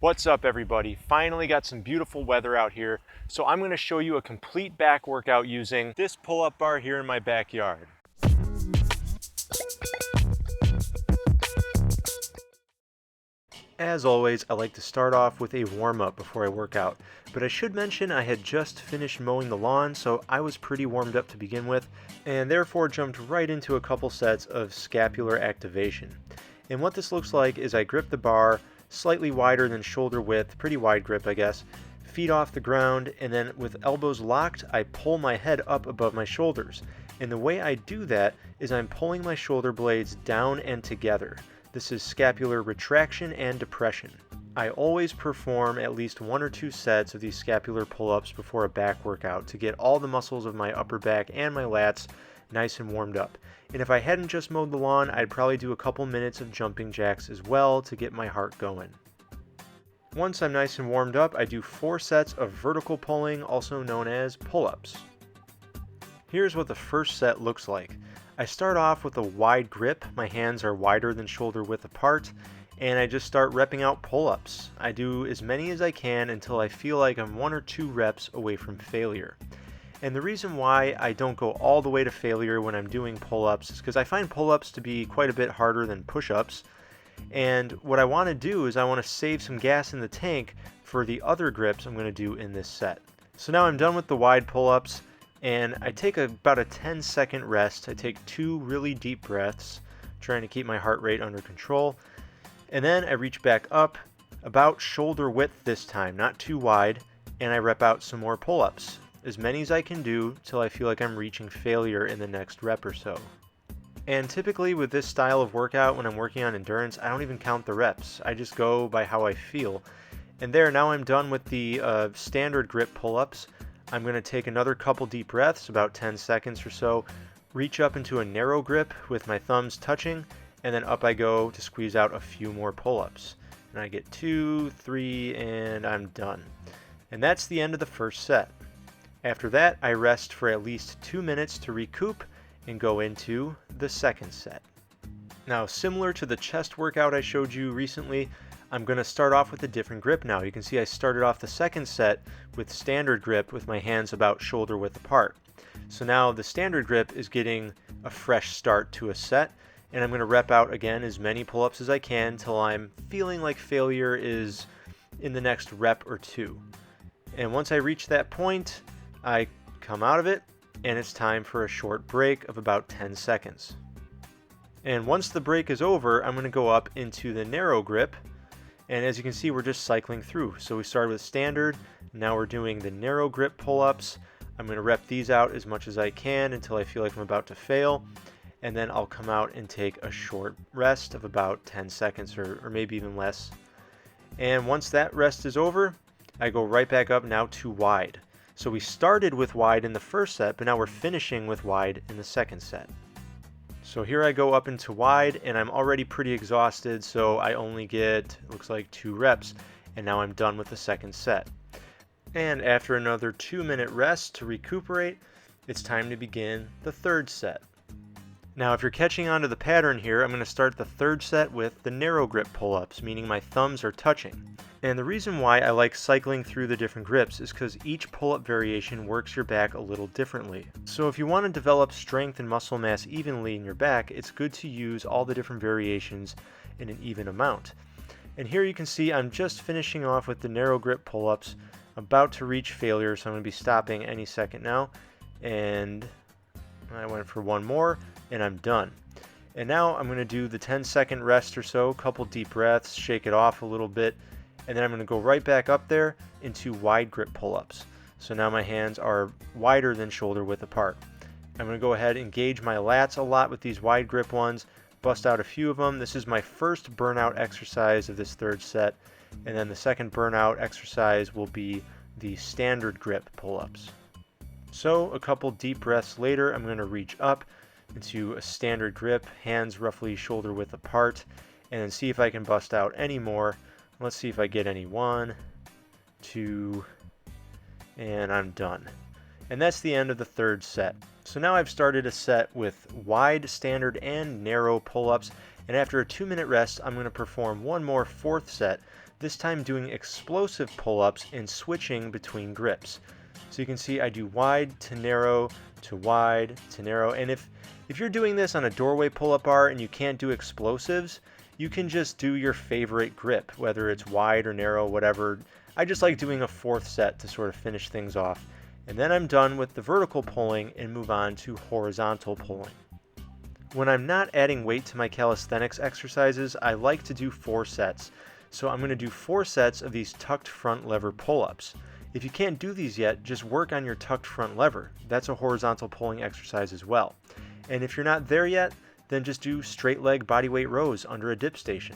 What's up everybody? Finally got some beautiful weather out here, so I'm going to show you a complete back workout using this pull-up bar here in my backyard. As always, I like to start off with a warm-up before I work out, but I should mention I had just finished mowing the lawn, so I was pretty warmed up to begin with, and therefore jumped right into a couple sets of scapular activation. And what this looks like is I grip the bar slightly wider than shoulder width, pretty wide grip I guess, feet off the ground, and then with elbows locked, I pull my head up above my shoulders. And the way I do that is I'm pulling my shoulder blades down and together. This is scapular retraction and depression. I always perform at least 1 or 2 sets of these scapular pull-ups before a back workout to get all the muscles of my upper back and my lats nice and warmed up. And if I hadn't just mowed the lawn, I'd probably do a couple minutes of jumping jacks as well to get my heart going. Once I'm nice and warmed up, I do 4 sets of vertical pulling, also known as pull-ups. Here's what the first set looks like. I start off with a wide grip, my hands are wider than shoulder width apart, and I just start repping out pull-ups. I do as many as I can until I feel like I'm 1 or 2 reps away from failure. And the reason why I don't go all the way to failure when I'm doing pull-ups is because I find pull-ups to be quite a bit harder than push-ups. And what I want to do is I want to save some gas in the tank for the other grips I'm going to do in this set. So now I'm done with the wide pull-ups, and I take about a 10-second rest. I take 2 really deep breaths, trying to keep my heart rate under control. And then I reach back up, about shoulder width this time, not too wide, and I rep out some more pull-ups. As many as I can do till I feel like I'm reaching failure in the next rep or so. And typically with this style of workout, when I'm working on endurance, I don't even count the reps. I just go by how I feel. And there, now I'm done with the standard grip pull-ups. I'm going to take another couple deep breaths, about 10 seconds or so, reach up into a narrow grip with my thumbs touching, and then up I go to squeeze out a few more pull-ups. And I get 2, 3, and I'm done. And that's the end of the first set. After that, I rest for at least 2 minutes to recoup and go into the second set. Now, similar to the chest workout I showed you recently, I'm going to start off with a different grip now. You can see I started off the second set with standard grip with my hands about shoulder width apart. So now the standard grip is getting a fresh start to a set, and I'm going to rep out again as many pull-ups as I can till I'm feeling like failure is in the next rep or 2. And once I reach that point, I come out of it, and it's time for a short break of about 10 seconds. And once the break is over, I'm going to go up into the narrow grip, and as you can see, we're just cycling through. So we started with standard, now we're doing the narrow grip pull-ups. I'm going to rep these out as much as I can until I feel like I'm about to fail, and then I'll come out and take a short rest of about 10 seconds or maybe even less. And once that rest is over, I go right back up now to wide. So we started with wide in the first set, but now we're finishing with wide in the second set. So here I go up into wide, and I'm already pretty exhausted, so I only get, it looks like 2 reps, and now I'm done with the second set. And after another 2-minute rest to recuperate, it's time to begin the third set. Now if you're catching on to the pattern here, I'm going to start the third set with the narrow grip pull-ups, meaning my thumbs are touching. And the reason why I like cycling through the different grips is because each pull-up variation works your back a little differently. So if you want to develop strength and muscle mass evenly in your back, it's good to use all the different variations in an even amount. And here you can see I'm just finishing off with the narrow grip pull-ups, about to reach failure, so I'm going to be stopping any second now. And I went for 1 more, and I'm done. And now I'm going to do the 10-second rest or so, couple deep breaths, shake it off a little bit, and then I'm going to go right back up there into wide grip pull-ups. So now my hands are wider than shoulder width apart. I'm going to go ahead and engage my lats a lot with these wide grip ones, bust out a few of them. This is my first burnout exercise of this third set, and then the second burnout exercise will be the standard grip pull-ups. So a couple deep breaths later, I'm going to reach up into a standard grip, hands roughly shoulder width apart, and then see if I can bust out any more. Let's see if I get any. 1, 2, and I'm done. And that's the end of the third set. So now I've started a set with wide, standard, and narrow pull-ups, and after a 2-minute rest, I'm going to perform one more fourth set this time doing explosive pull-ups and switching between grips. So you can see I do wide to narrow to wide to narrow, and if you're doing this on a doorway pull-up bar and you can't do explosives, you can just do your favorite grip, whether it's wide or narrow, whatever. I just like doing a fourth set to sort of finish things off. And then I'm done with the vertical pulling and move on to horizontal pulling. When I'm not adding weight to my calisthenics exercises, I like to do 4 sets. So I'm going to do 4 sets of these tucked front lever pull-ups. If you can't do these yet, just work on your tucked front lever. That's a horizontal pulling exercise as well. And if you're not there yet, then just do straight leg bodyweight rows under a dip station.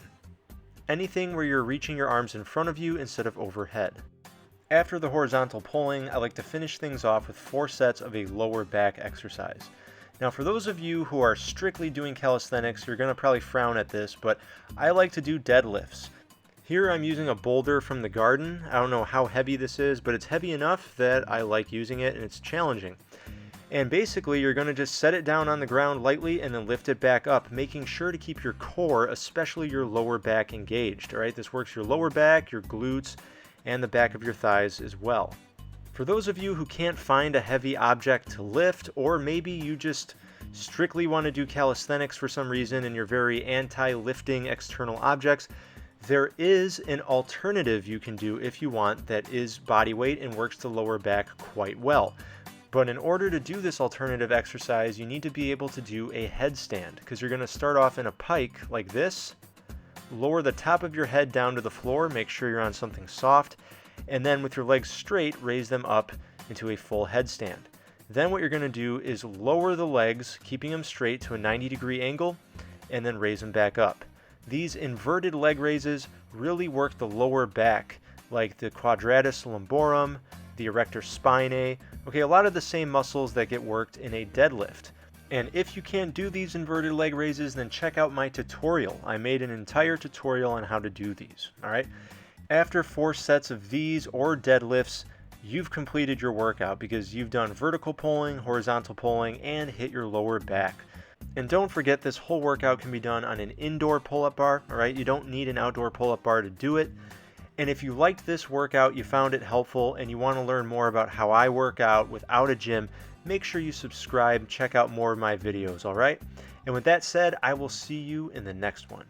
Anything where you're reaching your arms in front of you instead of overhead. After the horizontal pulling, I like to finish things off with 4 sets of a lower back exercise. Now for those of you who are strictly doing calisthenics, you're going to probably frown at this, but I like to do deadlifts. Here I'm using a boulder from the garden. I don't know how heavy this is, but it's heavy enough that I like using it and it's challenging. And basically you're going to just set it down on the ground lightly and then lift it back up, making sure to keep your core, especially your lower back, engaged. All right, this works your lower back, your glutes, and the back of your thighs as well. For those of you who can't find a heavy object to lift, or maybe you just strictly want to do calisthenics for some reason and you're very anti-lifting external objects, there is an alternative you can do if you want that is body weight and works the lower back quite well. But in order to do this alternative exercise, you need to be able to do a headstand, because you're going to start off in a pike like this, lower the top of your head down to the floor, make sure you're on something soft, and then with your legs straight, raise them up into a full headstand. Then what you're going to do is lower the legs, keeping them straight to a 90-degree angle, and then raise them back up. These inverted leg raises really work the lower back, like the quadratus lumborum, the erector spinae, okay, a lot of the same muscles that get worked in a deadlift. And if you can't do these inverted leg raises, then check out my tutorial. I made an entire tutorial on how to do these, all right? After 4 sets of these or deadlifts, you've completed your workout because you've done vertical pulling, horizontal pulling, and hit your lower back. And don't forget, this whole workout can be done on an indoor pull-up bar, all right? You don't need an outdoor pull-up bar to do it. And if you liked this workout, you found it helpful, and you want to learn more about how I work out without a gym, make sure you subscribe, check out more of my videos, all right? And with that said, I will see you in the next one.